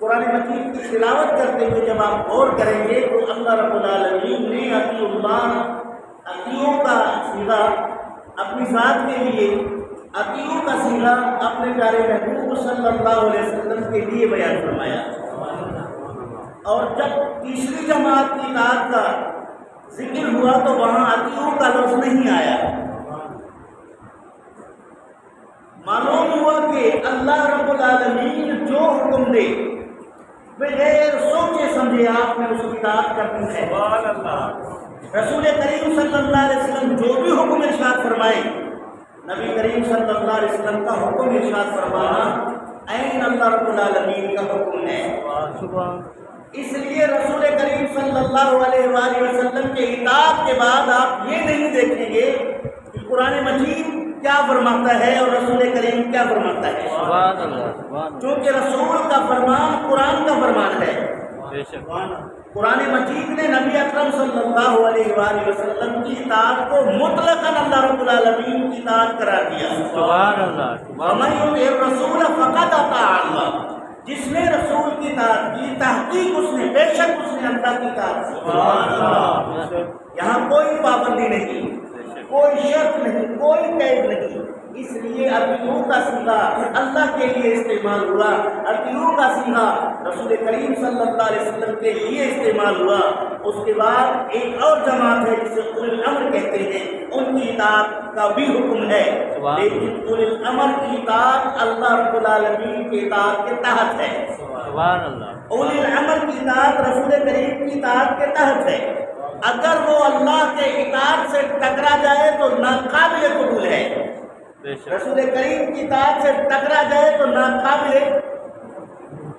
قرآن مجید کی تلاوت کرتے ہوئے جب آپ غور کریں گے تو اللہ رب العالمین نے اطیعوا اللہ، اطیعوا کا صیغہ اپنی ذات کے لیے، اطیعوا کا صیغہ اپنے پیارے محبوب صلی اللہ علیہ وسلم کے لیے بیان فرمایا، اور جب تیسری جماعت کی اطاعت کا ذکر ہوا تو وہاں اطیعوا کا لفظ نہیں آیا۔ معلوم ہوا کہ اللہ رب العالمین جو حکم دے بغیر سوچے سمجھے آپ نے اس کی اطاعت کرنی ہے۔ رسول کریم صلی اللہ علیہ وسلم جو بھی حکم ارشاد فرمائے، نبی کریم صلی اللہ علیہ وسلم کا حکم ارشاد فرمانا عین اللہ رب العالمین کا حکم ہے۔ اس لیے رسول کریم صلی اللہ علیہ وآلہ وسلم کے اطاعت کے بعد آپ یہ نہیں دیکھیں گے کہ قرآن مجید کیا فرماتا ہے اور رسول کریم کیا فرماتا ہے، کیونکہ رسول کا فرمان قرآن کا فرمان ہے۔ قرآن مجید نے نبی اکرم صلی اللہ علیہ وآلہ وسلم کی اطاعت کو مطلقاً اللہ رب العالمین کی اطاعت قرار دیا۔ وَمَن يُطِعِ الرَّسُولَ فَقَدْ أَطَاعَ اللَّهَ، جس نے رسول کی اطاعت کی تحقیق اس نے، بے شک اس نے اللہ کی اطاعت کی۔ یہاں کوئی پابندی نہیں، کوئی شرط نہیں، کوئی قید نہیں، اس لیے اطیعوا کا صیغہ اللہ کے لیے استعمال ہوا، اطیعوا کا صیغہ رسول کریم صلی اللہ علیہ وسلم کے لیے استعمال ہوا۔ اس کے بعد ایک اور جماعت ہے جسے اولی الامر کہتے ہیں، ان کی اطاعت کا بھی حکم ہے، لیکن اولی الامر کی اطاعت اللہ رب العالمین کی اطاعت کے تحت ہے۔ اولی الامر کی اطاعت رسول کریم کی اطاعت کے تحت ہے۔ اگر وہ اللہ کے اطاعت سے ٹکرا جائے تو ناقابل قبول ہے، رسول کریم کی اطاعت سے ٹکرا جائے تو ناقابل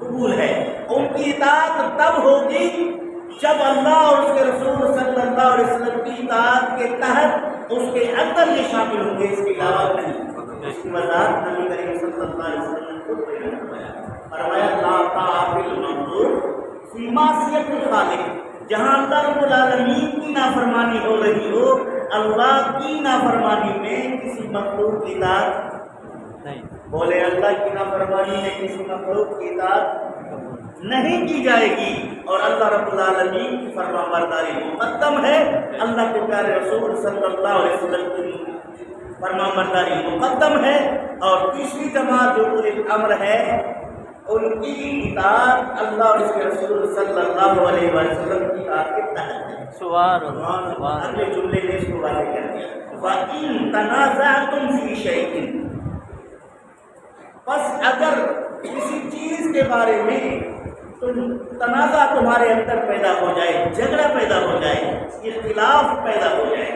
قبول ہے۔ ان کی اطاعت تب ہوگی جب اللہ اور اس کے رسول صلی اللہ علیہ وسلم کی اطاعت کے تحت اس کے اندر یہ شامل ہوں گے، اس کے علاوہ نہیں۔ اس کی وضاحت نبی کریم صلی اللہ علیہ وسلم کو فرمایا لا طاعۃ للمخلوق فی معصیۃ الخالق، جہاں اللہ رب العالمین کی نافرمانی ہو رہی ہو، اللہ کی نافرمانی میں کسی مخلوق کی اطاعت نہیں، بولے اللہ کی نافرمانی میں کسی مخلوق کی اطاعت نہیں کی جائے گی، اور اللہ رب العالمین کی فرما برداری مقدم ہے، اللہ کے پیارے رسول صلی اللہ علیہ وسلم کی فرما برداری مقدم ہے، اور تیسری جماعت جو اولی الامر ہے ان کی اطاعت اللہ اور اس کے رسول صلی اللہ علیہ وسلم کی اطاعت کے تحت ہے۔ سبحان اللہ، اگلے جملے نے اس کو واضح کر دیا، وَإِن تَنَازَعْتُمْ فِي شَيْءٍ، بس اگر کسی چیز کے بارے میں تنازع تمہارے اندر پیدا ہو جائے، جھگڑا پیدا ہو جائے، اختلاف پیدا ہو جائے،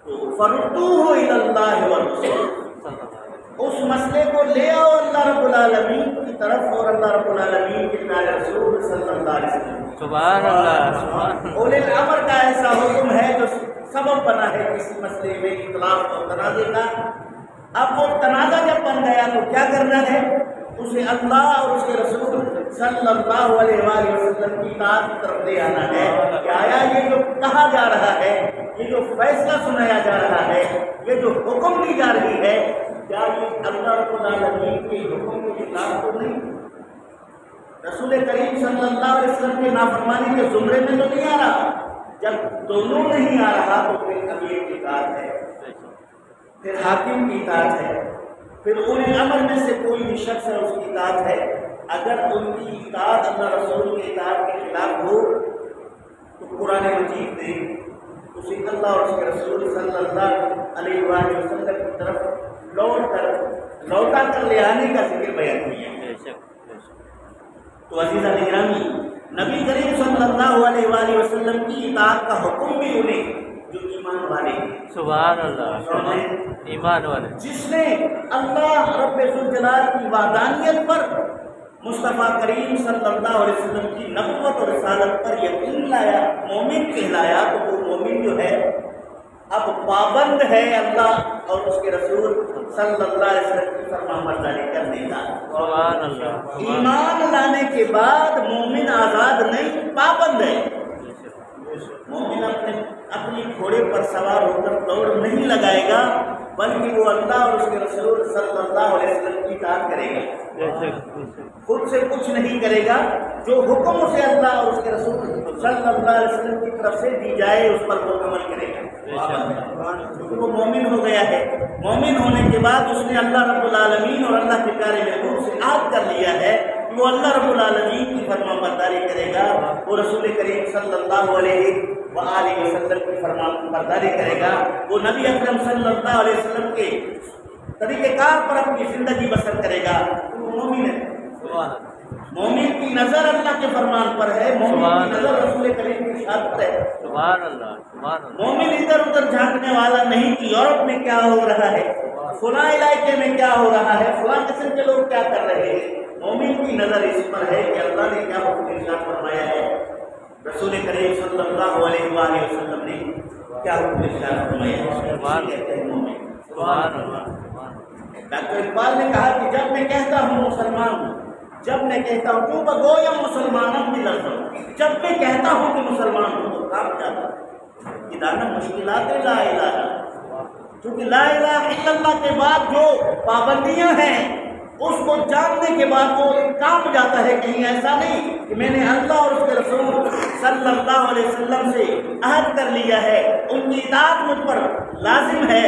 تو فَرُدُّوهُ إِلَى اللَّهِ وَالرَّسُولِ، اس مسئلے کو لے آؤ اللہ رب العالمین کی طرف اور اللہ رب العالمین کے پیارے رسول صلی اللہ علیہ وسلم۔ سبحان اللہ۔ اولی الامر کا ایسا حکم ہے جو سبب بنا ہے کسی مسئلے میں اختلاف اور تنازع کا۔ اب وہ تنازع جب بن گیا تو کیا کرنا ہے؟ اسے اللہ اور اس کے رسول صلی اللہ علیہ وآلہ وسلم کی اطاعت کی طرف لے آنا ہے کہ آیا یہ جو کہا جا رہا ہے، یہ جو فیصلہ سنایا جا رہا ہے، یہ جو حکم دی جا رہی ہے، کیا یہ اللہ رب العالمین کے حکم کے خلاف تو نہیں؟ رسول کریم صلی اللہ علیہ وسلم کے نافرمانی کے زمرے میں تو نہیں آ رہا۔ جب دونوں نہیں آ رہا تو پھر امیر کی اطاعت ہے، پھر حاکم کی اطاعت ہے، پھر اولی الامر میں سے کوئی بھی شخص ہے اس کی اطاعت ہے۔ اگر ان کی اطاعت اللہ رسول کی اطاعت کے خلاف ہو تو قرآن مجید نے اسے اللہ اور اس کے رسول صلی اللہ علیہ وآلہ وسلم کی طرف لوٹا کر لے آنے کا ذکر بیان کیا۔ تو عزیزان گرامی، نبی کریم صلی اللہ علیہ وآلہ وسلم کی اطاعت کا حکم بھی انہیں جو ایمان والے، سبحان اللہ، ایمان والے، جس نے اللہ رب ذوالجلال کی وحدانیت پر، مصطفیٰ کریم صلی اللہ علیہ وسلم کی نبوت اور رسالت پر یقین لایا، مومن کہلایا، تو وہ مومن جو ہے اب پابند ہے اللہ اور اس کے رسول صلی اللہ علیہ وسلم کی فرمانبرداری کرنے کا۔ سبحان اللہ۔ ایمان لانے کے بعد مومن آزاد نہیں، پابند ہے۔ مومن اپنی گھوڑے پر سوار ہو کر دوڑ نہیں لگائے گا بلکہ وہ اللہ اور اس کے رسول صلی اللہ علیہ وسلم کی اطاعت کرے گا، خود سے کچھ نہیں کرے گا، جو حکم اسے اللہ اور اس کے رسول صلی اللہ علیہ وسلم کی طرف سے دی جائے اس پر وہ عمل کرے گا، کیونکہ وہ مومن ہو گیا ہے۔ مومن ہونے کے بعد اس نے اللہ رب العالمین اور اللہ کے پیارے محبوب سے عہد کر لیا ہے کہ وہ اللہ رب العالمین کی فرما برداری کرے گا، وہ رسول کریم صلی اللہ علیہ وآلہ وسلم کی فرما برداری کرے گا، وہ نبی اکرم صلی اللہ علیہ وسلم کے طریقہ کار پر اپنی زندگی بسر کرے گا، وہ مومن ہے۔ مومن کی نظر اللہ کے فرمان پر ہے، مومن کی نظر رسول کریم کی اشارت پر ہے۔ سبحان اللہ، سبحان اللہ۔ مومن ادھر ادھر جھانکنے والا نہیں کہ یورپ میں کیا ہو رہا ہے، فلاں علاقے میں کیا ہو رہا ہے، فلاں قسم کے لوگ کیا کر رہے ہیں۔ مومن کی نظر اس پر ہے کہ اللہ نے کیا حکم ارشاد فرمایا ہے، رسول کریم صلی اللہ علیہ وآلہ وسلم نے کیا حکم ارشاد فرمایا ہے۔ سبحان اللہ۔ ڈاکٹر اقبال نے کہا کہ جب میں کہتا ہوں مسلمان ہوں، جب میں کہتا ہوں تو بگویم مسلمانم بھی لرزم، جب میں کہتا ہوں کہ مسلمان ہوں تو کام جاتا ہے، ادانا مشکلات لا الہ، کیونکہ لا الہ الا اللہ کے بعد جو پابندیاں ہیں اس کو جاننے کے بعد وہ کام جاتا ہے۔ کہیں ایسا نہیں کہ میں نے اللہ اور اس کے رسول صلی اللہ علیہ وسلم سے عہد کر لیا ہے، ان کی اطاعت مجھ پر لازم ہے،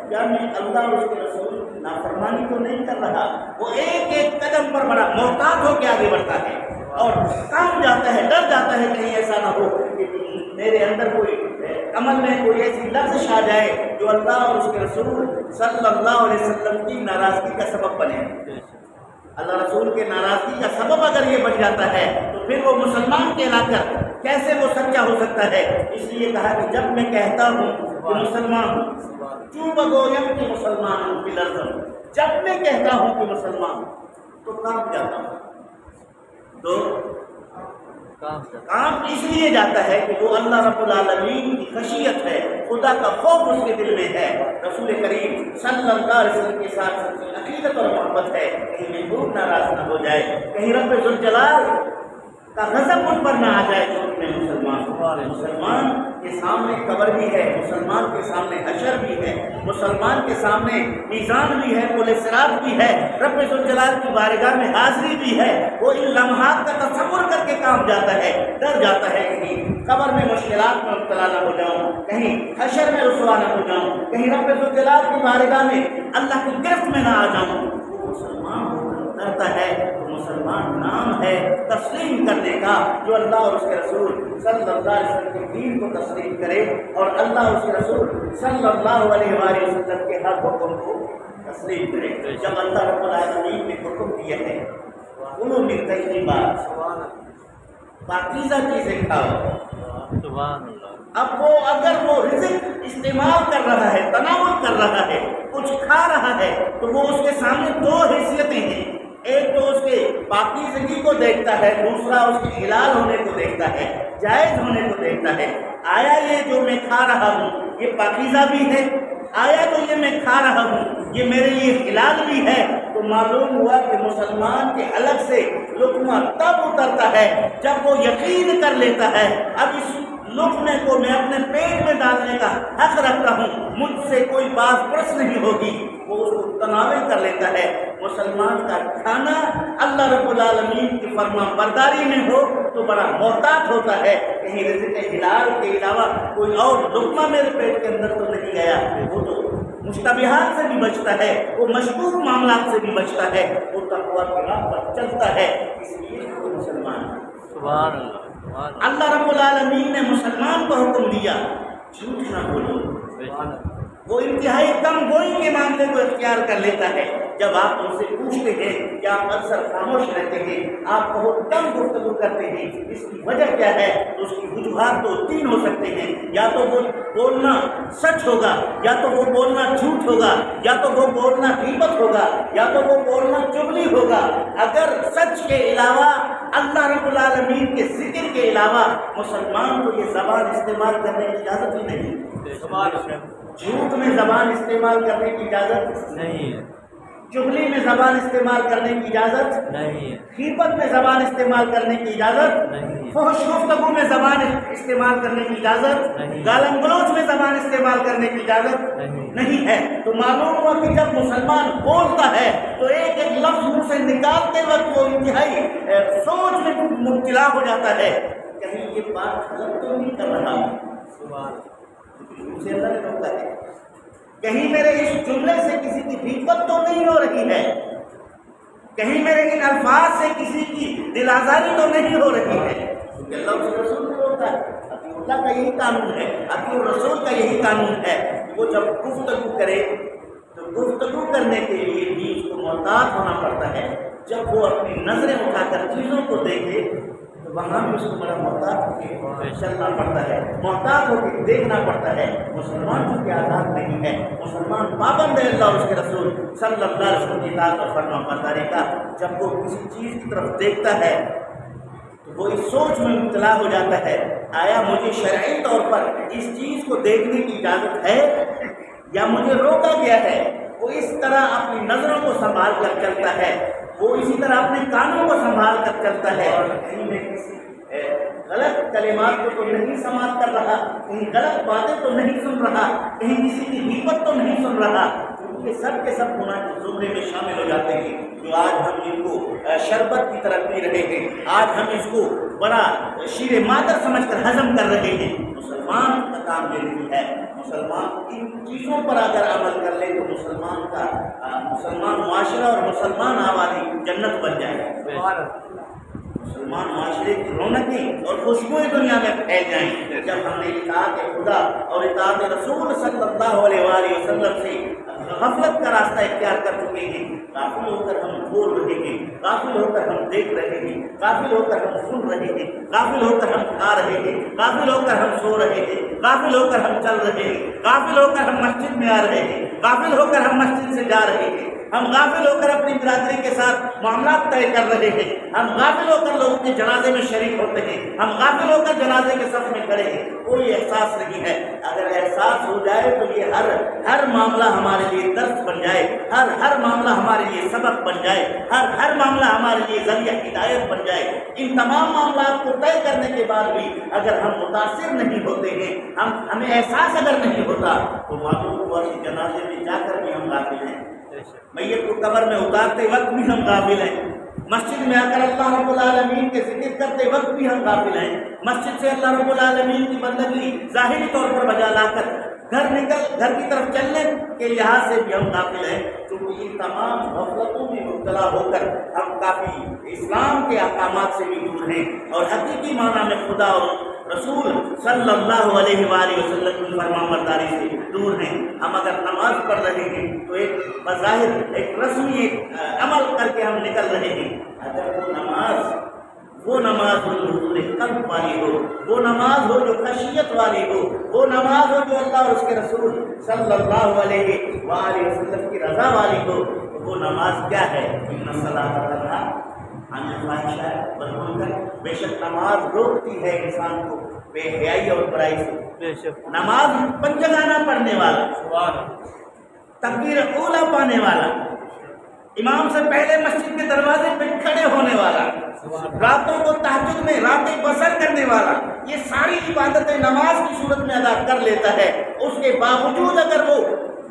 کیا میں اللہ اور اس کے رسول کی نافرمانی تو نہیں کر رہا؟ وہ ایک ایک قدم پر بڑا محتاط ہو کے آگے بڑھتا ہے اور کام جاتا ہے، ڈر جاتا ہے کہیں ایسا نہ ہو کہ میرے اندر کوئی عمل میں کوئی ایسی لفظ آ جائے جو اللہ اور اس کے رسول صلی اللہ علیہ وسلم کی ناراضگی کا سبب بنے۔ اللہ رسول کے ناراضگی کا سبب اگر یہ بن جاتا ہے تو پھر وہ مسلمان کہلا کر کیسے وہ سچا ہو سکتا ہے؟ اس لیے کہا کہ جب میں کہتا ہوں کہ مسلمان ہوں، کیوں بگویم کہ مسلمان ہوں بھی لرزم، جب میں کہتا ہوں کہ مسلمان ہوں تو کام جاتا ہوں، تو کام اس لیے جاتا ہے کہ وہ اللہ رب العالمین کی خشیت ہے، خدا کا خوف اس کے دل میں ہے، رسول کریم صلی اللہ علیہ وسلم کے ساتھ سچی عقیدت اور محبت ہے، کہیں محبوب ناراض نہ ہو جائے، کہیں رب ذوالجلال کا غضب ان پر نہ آ جائے، کیونکہ میں مسلمان ہوں۔ مسلمان کے سامنے قبر بھی ہے، مسلمان کے سامنے حشر بھی ہے، مسلمان کے سامنے میزان بھی ہے، پل صراط بھی ہے، رب ذوالجلال کی بارگاہ میں حاضری بھی ہے۔ وہ ان لمحات کا تصور کر کے کام جاتا ہے، ڈر جاتا ہے کہیں قبر میں مشکلات میں مبتلا نہ ہو جاؤں، کہیں حشر میں رسوا نہ ہو جاؤں، کہیں رب ذوالجلال کی بارگاہ میں اللہ کی گرفت میں نہ آ جاؤں۔ وہ مسلمان رہتا ہے، مسلمان نام ہے تسلیم کرنے کا، جو اللہ اور اس کے رسول صلی اللہ علیہ وسلم کے دین کو تسلیم کرے اور اللہ اور اس کے رسول صلی اللہ علیہ وآلہ وسلم کے ہر حکم کو تسلیم کرے۔ جب اللہ رب العالمین نے حکم دیا ہے انہوں نے طیبات پاکیزہ چیزیں کھاؤ، سبحان اللہ۔ اب وہ اگر وہ رزق استعمال کر رہا ہے، تناول کر رہا ہے، کچھ کھا رہا ہے، تو وہ اس کے سامنے دو حیثیتیں ہیں، ایک تو اس کے پاکیزگی کو دیکھتا ہے، دوسرا اس کے حلال ہونے کو دیکھتا ہے، جائز ہونے کو دیکھتا ہے۔ آیا یہ جو میں کھا رہا ہوں یہ پاکیزہ بھی ہے؟ آیا تو یہ میں کھا رہا ہوں یہ میرے لیے حلال بھی ہے؟ تو معلوم ہوا کہ مسلمان کے الگ سے لقمہ تب اترتا ہے جب وہ یقین کر لیتا ہے اب اس لقمے کو میں اپنے پیٹ میں ڈالنے کا حق رکھتا ہوں، مجھ سے کوئی باز پرس نہیں ہوگی، وہ اس کو تناول کر لیتا ہے۔ مسلمان کا کھانا اللہ رب العالمین کی فرما برداری میں ہو تو بڑا محتاط ہوتا ہے، کہیں رزق حلال کے علاوہ کوئی اور لقمہ میرے پیٹ کے اندر تو نہیں گیا، وہ تو مشتبہات سے بھی بچتا ہے، وہ مشکوک معاملات سے بھی بچتا ہے، وہ تقویٰ کی راہ پر چلتا ہے، اس لیے وہ مسلمان ہے۔ سبحان اللہ۔ اللہ رب العالمین نے مسلمان کو حکم دیا جھوٹ نہ بولو۔ وہ انتہائی کم گوئی کے معاملے کو اختیار کر لیتا ہے، جب آپ ان سے پوچھتے ہیں یا آپ اکثر خاموش رہتے ہیں، آپ بہت کم گفتگو کرتے ہیں، اس کی وجہ کیا ہے؟ تو اس کی وجوہات تو تین ہو سکتے ہیں، یا تو وہ بولنا سچ ہوگا، یا تو وہ بولنا جھوٹ ہوگا، یا تو وہ بولنا غیبت ہوگا، یا تو وہ بولنا چغلی ہوگا۔ اگر سچ کے علاوہ اللہ رب العالمین کے ذکر کے علاوہ مسلمان کو یہ زبان استعمال کرنے کی اجازت ہی نہیں، جھوٹ میں زبان استعمال کرنے کی اجازت نہیں ہے، چغلی میں زبان استعمال کرنے کی اجازت نہیں ہے، غیبت میں زبان استعمال کرنے کی اجازت نہیں ہے، فحش گفتگو میں زبان استعمال کرنے کی اجازت نہیں، گالم گلوچ میں زبان استعمال کرنے کی اجازت نہیں، نہیں ہے۔ تو معلوم ہوا کہ جب مسلمان بولتا ہے تو ایک ایک لفظ منہ سے نکالتے وقت وہ انتہائی سوچ میں مبتلا ہو جاتا ہے، کہیں یہ بات غلط تو نہیں کر رہا ہوں، اسے اللہ نے روکا ہے، کہیں میرے اس جملے سے کسی کی غیبت تو نہیں ہو رہی ہے، کہیں میرے ان الفاظ سے کسی کی دل آزاری تو نہیں ہو رہی ہے، کیونکہ اللہ اس رسول نے روکا ہے۔ اللہ کا یہی قانون ہے، اطیعوا الرسول کا یہی قانون ہے، وہ جب گفتگو کرے تو گفتگو کرنے کے لیے بھی اس کو محتاط ہونا پڑتا ہے، جب وہ اپنی نظریں اٹھا کر چیزوں کو دیکھے تو وہاں بھی اس کو بڑا محتاط ہو کے چلنا پڑتا ہے، محتاط ہو کے دیکھنا پڑتا ہے۔ مسلمان جو کہ آزاد نہیں ہے، مسلمان پابند ہے اللہ اور اس کے رسول صلی اللہ علیہ وسلم کی اطاعت اور فرما برداری کا، جب وہ کسی چیز کی طرف دیکھتا ہے وہ اس سوچ میں مبتلا ہو جاتا ہے، آیا مجھے شرعی طور پر اس چیز کو دیکھنے کی اجازت ہے یا مجھے روکا گیا ہے؟ وہ اس طرح اپنی نظروں کو سنبھال کر چلتا ہے، وہ اسی طرح اپنے کانوں کو سنبھال کر چلتا ہے، کہیں میں کسی غلط کلمات کو تو نہیں سماعت کر رہا، کہیں غلط باتیں تو نہیں سن رہا، کہیں کسی کی غیبت تو نہیں سن رہا، یہ سب کے سب گناہ کے زمرے میں شامل ہو جاتے ہیں جو آج ہم ان کو شربت کی طرح پی رہے ہیں، آج ہم اس کو بڑا شیر مادر سمجھ کر ہضم کر رہے ہیں۔ مسلمان کا کام یہ نہیں ہے، مسلمان ان چیزوں پر اگر عمل کر لے تو مسلمان معاشرہ اور مسلمان آبادی جنت بن جائے، مسلمان معاشرے کی رونقیں اور خوشبوئیں دنیا میں پھیل جائیں جب ہم نے اطاعت خدا اور اطاعت رسول صلی اللہ علیہ وآلہ وسلم سے غفلت کا راستہ اختیار کر چکے ہیں، غافل ہو کر ہم بول رہے ہیں، غافل ہو کر ہم دیکھ رہے ہیں، غافل ہو کر ہم سن رہے ہیں، غافل ہو کر ہم کھا رہے ہیں، غافل ہو کر ہم سو رہے ہیں، غافل ہو کر ہم چل رہے ہیں، غافل ہو کر ہم مسجد میں آ رہے ہیں، غافل ہو کر ہم مسجد سے جا رہے ہیں، ہم غافل ہو کر اپنی برادری کے ساتھ معاملات طے کر رہے ہیں، ہم غافل ہو کر لوگوں کے جنازے میں شریک ہوتے ہیں، ہم غافل ہو کر جنازے کے صف میں کھڑے ہیں، کوئی احساس نہیں ہے۔ اگر احساس ہو جائے تو یہ ہر معاملہ ہمارے لیے درس بن جائے، ہر معاملہ ہمارے لیے سبق بن جائے، ہر معاملہ ہمارے لیے ذریعہ ہدایت بن جائے۔ ان تمام معاملات کو طے کرنے کے بعد بھی اگر ہم متاثر نہیں ہوتے ہیں، ہمیں احساس اگر نہیں ہوتا تو معلوم ہوا کہ جنازے میں جا کر بھی ہم غافل ہیں، میت کو قبر میں اتارتے وقت بھی ہم غافل ہیں، مسجد میں آ کر اللہ رب العالمین کے ذکر کرتے وقت بھی ہم غافل ہیں، مسجد سے اللہ رب العالمین کی بندگی ظاہری طور پر بجا لا کر گھر کی طرف چلنے کے لحاظ سے بھی ہم غافل ہیں، کیونکہ ان تمام غفلتوں میں مبتلا ہو کر ہم کافی اسلام کے احکامات سے بھی دور ہیں اور حقیقی معنی میں خدا اور رسول صلی اللہ علیہ وآلہ وسلم کی فرما برداری سے دور ہیں۔ ہم اگر نماز پڑھ رہے ہیں تو ایک بظاہر ایک رسمی عمل کر کے ہم نکل رہے ہیں، اگر وہ نماز ہو جو حضور قلب والی ہو، وہ نماز ہو جو خشیت والی ہو، وہ نماز ہو جو اللہ اور اس کے رسول صلی اللہ علیہ وآلہ وسلم کی رضا والی ہو، وہ نماز کیا ہے؟ ان الصلاۃ تنہی عن الفحشاء والمنکر، بے شک نماز روکتی ہے انسان کو بے حیائی اور برائی سے۔ بے شک نماز پنجگانہ پڑھنے والا، تکبیر اولیٰ پانے والا، امام سے پہلے مسجد کے دروازے پہ کھڑے ہونے والا، راتوں کو تہجد میں راتیں بسر کرنے والا، یہ ساری عبادتیں نماز کی صورت میں ادا کر لیتا ہے، اس کے باوجود اگر وہ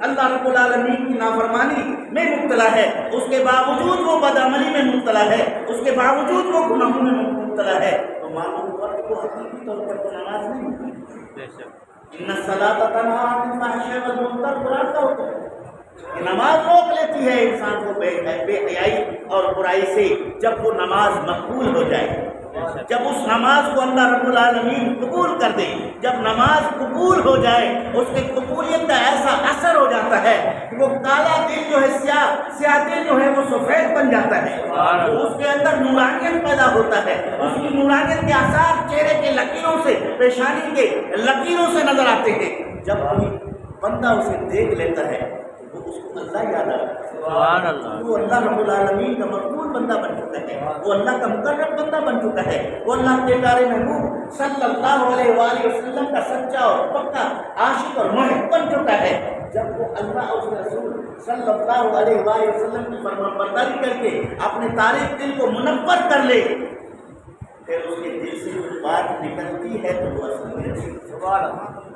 اللہ رب العالمین کی نافرمانی میں مبتلا ہے، اس کے باوجود وہ بدعملی میں مبتلا ہے، اس کے باوجود وہ گناہوں میں مبتلا ہے، تو معلوم ہوا کہ وہ حقیقی طور پر تو نماز نہیں ہوتی۔ بے شک ان الصلاۃ تنہی عن الفحشاء والمنکر قرآن کا حکم ہے کہ نماز روک لیتی ہے انسان کو بے حیائی اور برائی سے جب وہ نماز مقبول ہو جائے، جب اس نماز کو اللہ رب العالمین قبول کر دے، جب نماز قبول ہو جائے اس کے قبولیت کا ایسا اثر ہو جاتا ہے کہ وہ کالا دل جو ہے سیاہ دل جو ہے وہ سفید بن جاتا ہے، اس کے اندر نورانیت پیدا ہوتا ہے، اس کی نورانیت کے آثار چہرے کے لکیروں سے، پیشانی کے لکیروں سے نظر آتے ہیں۔ جب کوئی بندہ اسے دیکھ لیتا ہے تو اس کو اللہ یاد آتا ہے، سبحان اللہ، وہ اللہ رب العالمین کا مقبول بندہ بن چکا ہے، وہ اللہ کا مقرب بندہ بن چکا ہے، وہ اللہ کے پیارے محبوب صلی اللہ علیہ وآلہ وسلم کا سچا اور پکا عاشق اور محب بن چکا ہے۔ جب وہ اللہ اور اس کے رسول صلی اللہ علیہ وآلہ وسلم کی فرما برداری کر کے اپنے تاریخ دل کو منور کر لے، پھر اس کے دل سے جو بات نکلتی ہے تو وہ اصل میں سبحان اللہ،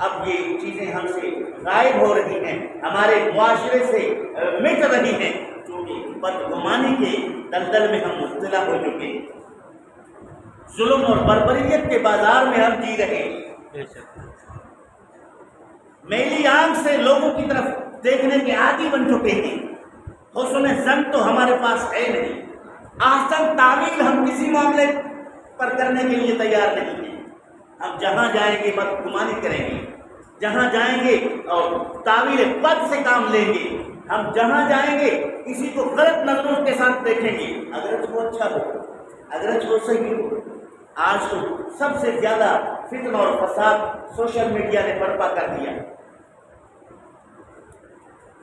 اب یہ چیزیں ہم سے غائب ہو رہی ہیں، ہمارے معاشرے سے مٹ رہی ہیں، کیونکہ بدگمانی کے دلدل میں ہم مبتلا ہو چکے ہیں، ظلم اور بربریت کے بازار میں ہم جی رہے ہیں، میلی آنکھ سے لوگوں کی طرف دیکھنے کے عادی بن چکے ہیں، حسن ظن تو ہمارے پاس ہے نہیں، احسن تعویل ہم کسی معاملے پر کرنے کے لیے تیار نہیں ہیں، ہم جہاں جائیں گے بدگمانی کریں گے، جہاں جائیں گے اور تعویل بد سے کام لیں گے، ہم جہاں جائیں گے کسی کو غلط نظروں کے ساتھ دیکھیں گے، اگر وہ اچھا ہو، اگر وہ صحیح ہو۔ آج تو سب سے زیادہ فتنہ اور فساد سوشل میڈیا نے برپا کر دیا،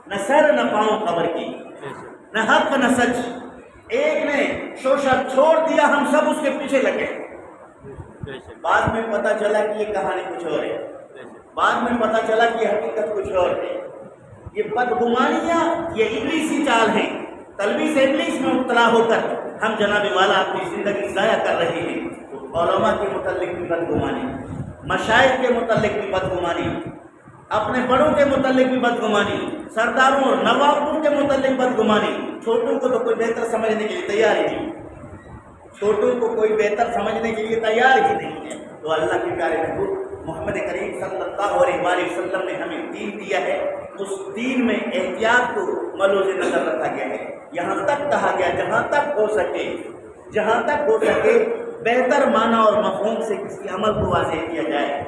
نہ سر نہ پاؤں خبر کی، نہ حق نہ سچ، ایک نے شوشہ چھوڑ دیا، ہم سب اس کے پیچھے لگے، بعد میں پتہ چلا کہ یہ کہانی کچھ اور ہے، بعد میں پتہ چلا کہ یہ حقیقت کچھ اور ہے۔ یہ بدگمانیاں یہ ابلیسی چال ہیں، تلبیس ابلیس میں مبتلا ہو کر ہم جناب والا اپنی زندگی ضائع کر رہے ہیں۔ علماء کے متعلق بھی بدگمانی، مشائخ کے متعلق بھی بدگمانی، اپنے بڑوں کے متعلق بھی بدگمانی، سرداروں اور نوابوں کے متعلق بدگمانی، چھوٹوں کو تو کوئی بہتر سمجھنے کے لیے تیار ہی نہیں، چھوٹوں کو کوئی بہتر سمجھنے کے لیے تیار ہی نہیں ہے۔ تو اللہ کے پیارے محبوب محمد کریم صلی اللہ علیہ وآلہ وسلم نے ہمیں دین دیا ہے، اس دین میں احتیاط کو ملوز نظر رکھا گیا ہے، یہاں تک کہا گیا جہاں تک ہو سکے بہتر معنی اور مفہوم سے کسی عمل کو واضح کیا جائے،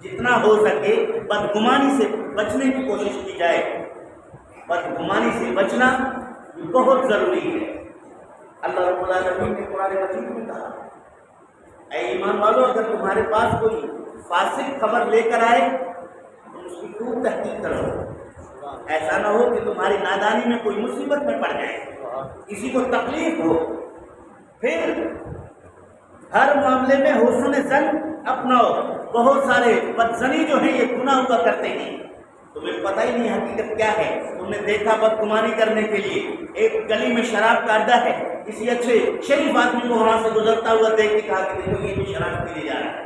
جتنا ہو سکے بدگمانی سے بچنے کی کوشش کی جائے، بدگمانی سے بچنا بہت ضروری ہے۔ اللہ رب العالمین نے قرآن مجید میں کہا، اے ایمان والو، اگر تمہارے پاس کوئی فاسق خبر لے کر آئے تم اس کی خوب تحقیق کرو، ایسا نہ ہو کہ تمہاری نادانی میں کوئی مصیبت میں پڑ جائے، کسی کو تکلیف ہو۔ پھر ہر معاملے میں حسن ظن اپناؤ، بہت سارے بدظنی جو ہیں یہ گناہ ہوا کرتے ہیں، تمہیں پتہ ہی نہیں حقیقت کیا ہے، تم نے دیکھا بدگمانی کرنے کے لیے ایک گلی میں شراب کا اڈا ہے، کسی اچھے شریف آدمی کو وہاں سے گزرتا ہوا دیکھ کے کہا کہ دیکھو یہ بھی شراب پینے جا رہا ہے۔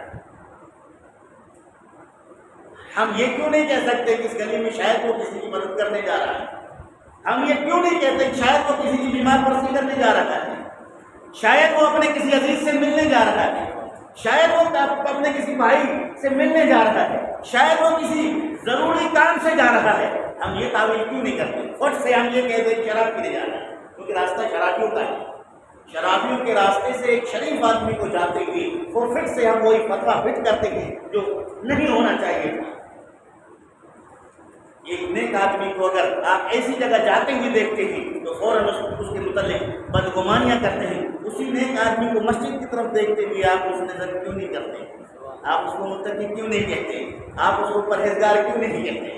ہم یہ کیوں نہیں کہہ سکتے کہ اس گلی میں شاید وہ کسی کی مدد کرنے جا رہا ہے؟ ہم یہ کیوں نہیں کہتے کہ شاید وہ کسی کی بیمار پرسی کرنے جا رہا ہے، شاید وہ اپنے کسی عزیز سے ملنے جا رہا ہے، شاید وہ اپنے کسی بھائی سے ملنے جا رہا ہے، شاید وہ کسی ضروری کام سے جا رہا ہے۔ ہم یہ تعویل کیوں نہیں کرتے؟ فٹ سے ہم یہ کہتے ہیں شراب پینے جا رہا ہے، کیونکہ راستہ شرابیوں کا ہے، شرابیوں کے راستے سے ایک شریف آدمی کو جاتے ہوئے وہ فٹ سے ہم وہی فتویٰ فٹ کرتے ہیں جو نہیں ہونا چاہیے تھا۔ ایک نیک آدمی کو اگر آپ ایسی جگہ جاتے ہوئے دیکھتے ہیں تو فوراً اس کے متعلق بدگمانیاں کرتے ہیں، اسی نیک آدمی کو مسجد کی طرف دیکھتے ہوئے آپ اس نظر کیوں نہیں کرتے؟ آپ اس کو متقی کیوں نہیں کہتے؟ آپ اس کو پرہیزگار کیوں نہیں کہتے؟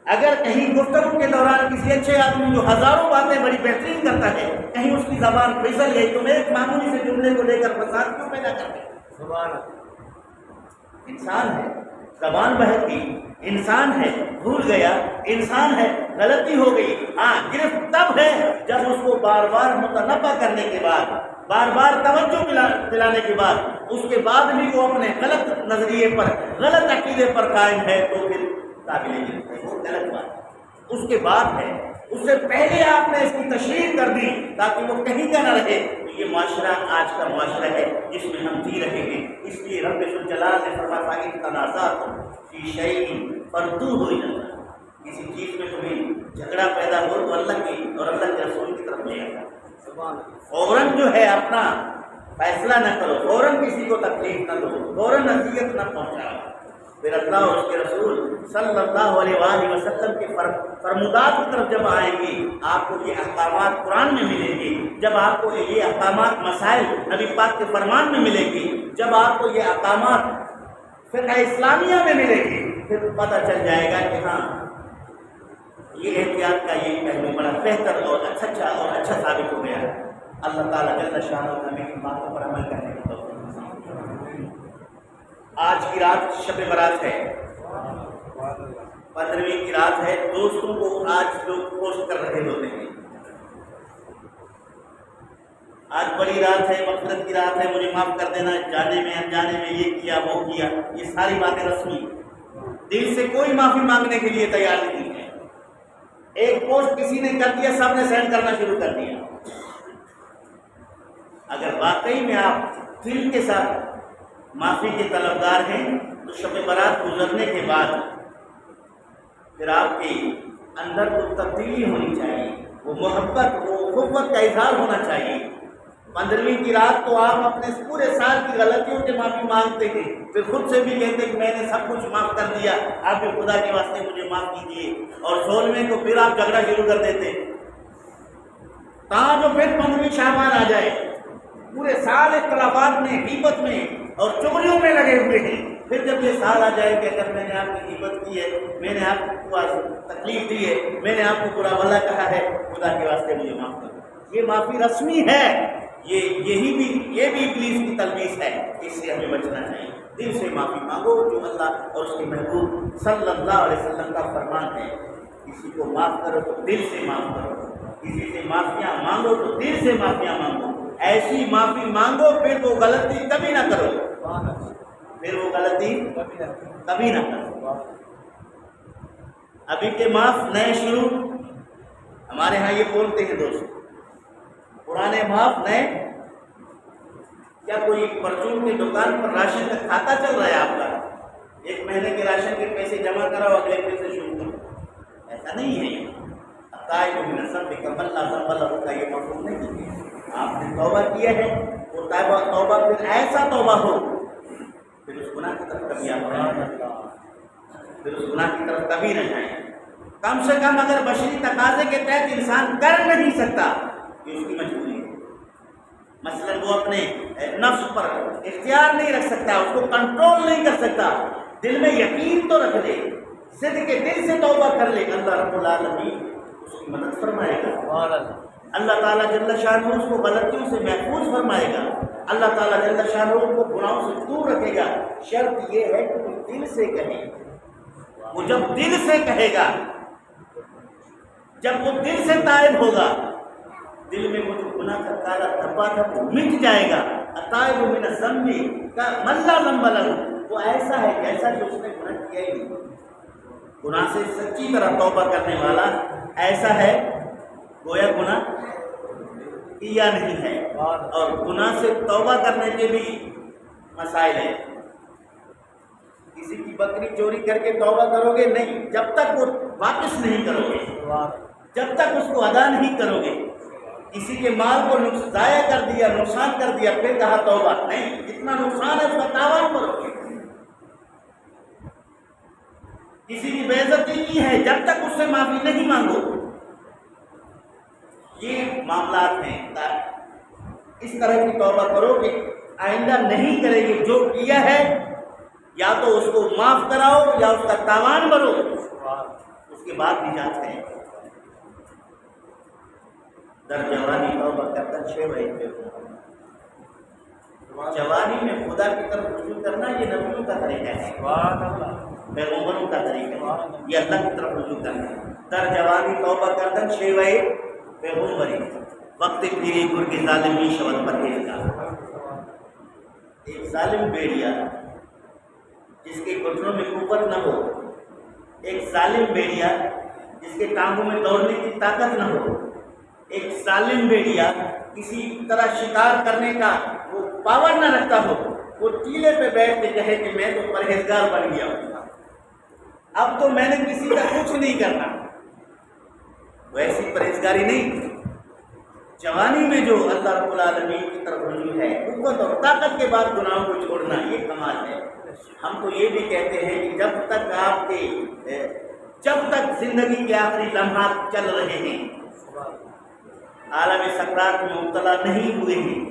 اگر کہیں گفتگو کے دوران کسی اچھے آدمی جو ہزاروں باتیں بڑی بہترین کرتا ہے، کہیں اس کی زبان پھسل گئی تو میں ایک معمولی سے جملے کو لے کر فساد کیوں پیدا کرتے ہیں؟ سبحان اللہ، انسان ہے، زبان بہت گئی، انسان ہے، بھول گیا، انسان ہے، غلطی ہو گئی، ہاں گرفت تب ہے جب اس کو بار بار متنبہ کرنے کے بعد، بار بار توجہ دلانے کے بعد، اس کے بعد بھی وہ اپنے غلط نظریے پر، غلط عقیدے پر قائم ہے تو پھر قابل گرفت ہے، وہ غلط بات ہے، اس کے بعد ہے، اس سے پہلے آپ نے اس کی تشریح کر دی تاکہ وہ کہیں کا نہ رہے۔ یہ معاشرہ آج کا معاشرہ ہے جس میں ہم جی رہے ہیں، اس لیے رب ذوالجلال نے فرمایا کہ تنازعتم فی شیء فردوہ الی اللہ، کسی چیز میں تمہیں جھگڑا پیدا ہو تو اللہ کی اور اللہ کے رسول کی طرف لے آؤ، فوراً جو ہے اپنا فیصلہ نہ کرو، فوراً کسی کو تکلیف نہ دو، فوراً نصیحت نہ پہنچاؤ، پھر اللہ اور اس کے رسول صلی اللہ علیہ وآلہ وسلم کے فرمودات کی طرف جب آئیں گے آپ کو یہ احکامات قرآن میں ملیں گے، جب آپ کو یہ احکامات مسائل نبی پاک کے فرمان میں ملیں گے، جب آپ کو یہ احکامات فقہ اسلامیہ میں ملیں گے، پھر پتہ چل جائے گا کہ ہاں یہ احتیاط کا یہ پہلو بڑا بہتر اور اچھا ثابت ہو گیا ہے۔ اللہ تعالیٰ جل شانہ ہمیں ان باتوں پر عمل کرنے کی توفیق نصیب۔ آج کی رات شب برات ہے، 15ویں کی رات ہے، دوستوں کو آج لوگ پوسٹ کر رہے ہوتے ہیں، آج بڑی رات ہے، مغفرت کی رات ہے، مجھے معاف کر دینا، جانے میں انجانے میں یہ کیا وہ کیا، یہ ساری باتیں رسمی، دل سے کوئی معافی مانگنے کے لیے تیار نہیں ہے. ایک پوسٹ کسی نے کر دیا، سب نے سینڈ کرنا شروع کر دیا. اگر واقعی میں آپ دل کے ساتھ معافی کے طلبگار ہیں تو شب برات گزرنے کے بعد پھر آپ کے اندر کو تبدیلی ہونی چاہیے، وہ محبت، وہ قوت کا اظہار ہونا چاہیے. 15ویں کی رات تو آپ اپنے پورے سال کی غلطیوں کے معافی مانگتے تھے، پھر خود سے بھی کہتے کہ میں نے سب کچھ معاف کر دیا، آپ بھی خدا کے واسطے مجھے معاف کیجیے. اور 16ویں کو پھر آپ جھگڑا شروع کر دیتے. کہاں جو پھر 15ویں شعبان آ جائے، پورے سال اختلافات میں، غیبت میں اور چغلیوں میں لگے ہوئے ہیں. پھر جب یہ سال آ جائے کہ اگر میں نے آپ کی غیبت کی ہے، میں نے آپ کو تکلیف دی ہے، میں نے آپ کو برا بھلا کہا ہے، خدا کے واسطے مجھے معاف کرو. یہ معافی رسمی ہے، یہ بھی ابلیس کی تلبیس ہے. اس سے ہمیں بچنا چاہیے. دل سے معافی مانگو، جو اللہ اور اس کے محبوب صلی اللہ علیہ وسلم کا فرمان ہے. کسی کو معاف کرو تو دل سے معاف کرو، کسی سے معافیاں مانگو تو دل سے معافیاں مانگو. ایسی معافی مانگو پھر وہ غلطی کبھی نہ کرو، پھر وہ غلطی کبھی نہ کرو. ابھی کے معاف نئے شروع، ہمارے ہاں یہ بولتے ہیں دوست، پرانے معاف نئے. کیا کوئی پرچون کی دکان پر راشن کا کھاتا چل رہا ہے آپ کا؟ 1 مہینے کے راشن کے پیسے جمع کراؤ، اگلے پیسے شروع کرو. ایسا نہیں ہے. عطائے من الذنب کمن لا ذنب له کا یہ مفہوم نہیں ہے. آپ نے توبہ کیا ہے، وہ توبہ پھر ایسا توبہ ہو، پھر اس گناہ کی طرف کبھی آپ پھر اس گناہ کی طرف کبھی نہ جائیں. کم سے کم اگر بشری تقاضے کے تحت انسان کر نہیں سکتا، یہ اس کی مجبوری ہے. مثلا وہ اپنے نفس پر اختیار نہیں رکھ سکتا، اس کو کنٹرول نہیں کر سکتا، دل میں یقین تو رکھ لے، صدق کے دل سے توبہ کر لے، اللہ رب العالمین اس کی مدد فرمائے گا. اللہ تعالیٰ جل شانہ اس کو غلطیوں سے محفوظ فرمائے گا. اللہ تعالیٰ جل شانہ اس کو گناہوں سے دور رکھے گا. شرط یہ ہے کہ وہ دل سے کہے. وہ جب دل سے کہے گا، جب وہ دل سے تائب ہوگا، دل میں وہ جو گناہ کا کالا دھبا تھا وہ مٹ جائے گا. التائب من الذنب کمن لا ذنب له، وہ ایسا ہے جیسا کہ اس نے گناہ کیا ہی نہیں. گناہ سے سچی طرح توبہ کرنے والا ایسا ہے گویا گناہ کیا نہیں ہے. اور گناہ سے توبہ کرنے کے بھی مسائل ہیں. کسی کی بکری چوری کر کے توبہ کرو گے نہیں، جب تک وہ واپس نہیں کرو گے، جب تک اس کو ادا نہیں کرو گے. کسی کے مال کو ضائع کر دیا، نقصان کر دیا، پھر کہا توبہ نہیں، جتنا نقصان ہے اس کا تاوان کرو گے. کسی کی بے عزتی کی ہے، جب تک اس سے معافی نہیں مانگو. یہ معاملات ہیں. اس طرح کی توبہ کرو کہ آئندہ نہیں کرے گی. جو کیا ہے یا تو اس کو معاف کراؤ یا اس کا تاوان بھرو، اس کے بعد نجات ہے. در جوانی توبہ کرتا 6 بھائی پہ. جوانی میں خدا کی طرف رجوع کرنا یہ نبیوں کا طریقہ ہے، پیغمبروں کا طریقہ ہے. یہ اللہ کی طرف رجوع کرنا ہے. در جوانی توبہ کرتا 6 بھائی پیغمبری وقت پھیری گر کے ظالمی شبد پرہیزگار. ایک ظالم بیڑیا جس کے گھٹنوں میں قوت نہ ہو، ایک ظالم بیڑیا جس کے ٹانگوں میں دوڑنے کی طاقت نہ ہو، ایک ظالم بیڑیا کسی طرح شکار کرنے کا وہ پاور نہ رکھتا ہو، وہ ٹیلے پہ بیٹھ کے کہے کہ میں تو پرہیزگار بن گیا ہوں، اب تو میں نے کسی کا کچھ نہیں کرنا. ویسی پرہیزگاری نہیں. جوانی میں جو اللہ رب العالمین کی طرف رجوع ہے، قوت اور طاقت کے بعد گناہوں کو چھوڑنا، یہ کمال ہے. ہم تو یہ بھی کہتے ہیں کہ جب تک زندگی کے آخری لمحات چل رہے ہیں، عالم سکرات میں مبتلا نہیں ہوئے ہیں،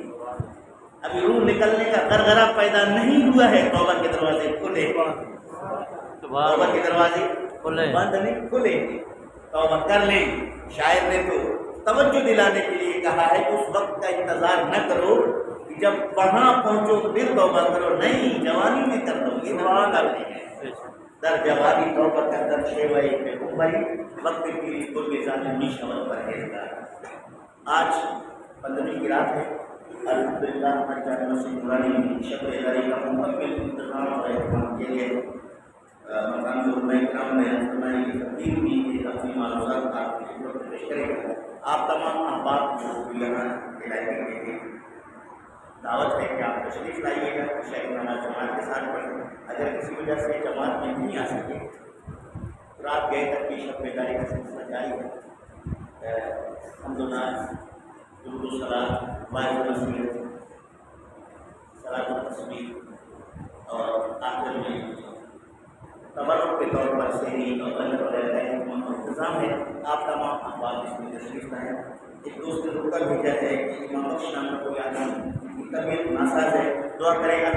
ابھی روح نکلنے کا غرغرہ پیدا نہیں ہوا ہے، توبہ کے دروازے کھلے، توبہ کے دروازے بند نہیں کھلے. توبہ کر لیں. شاعر نے تو توجہ دلانے کے لیے کہا ہے کہ اس وقت کا انتظار نہ کرو کہ جب وہاں پہنچو پھر توبہ کرو، نہیں، جوانی میں کر لو. یہ نوان کرنے ہے. در جوانی توبہ کر در شیوئی پہ عمری وقت کی قرب ظالمی شمل پرہیزگار. آج 15ویں کی رات ہے. الحمدللہ ہمارے جامع مسجد نورانی شب اداری کا مکمل انتظام اور اہتمام کیا گیا. مقام جو میں کرام بیان فرمائے یہ تقدیر بھی ایک اپنی معلومات آپ کی خدمت میں پیش کرے گا. آپ تمام احباب جو یہاں علاقے کے لیے دعوت ہے کہ آپ تشریف لائیے گا عشاء کی نماز جماعت کے ساتھ پڑھیں. اگر کسی وجہ سے جماعت میں نہیں آ سکے رات گئے تک کی شب بیداری کا سلسلہ جاری ہے. حمد و ناز، درود و سلام، واعظ و نصیحت، صلاۃ و تسبیح اور آخر میں تبرک کے طور پر سحری اور لنگر وغیرہ کا انتظام ہے. آپ تمام احباب اس میں تشریف لائیں. ایک دوست نے رکا بھیجا ہے کہ امام بخش نام کا کوئی آدمی کی طبیعت ناساز ہے، دعا کریں اللہ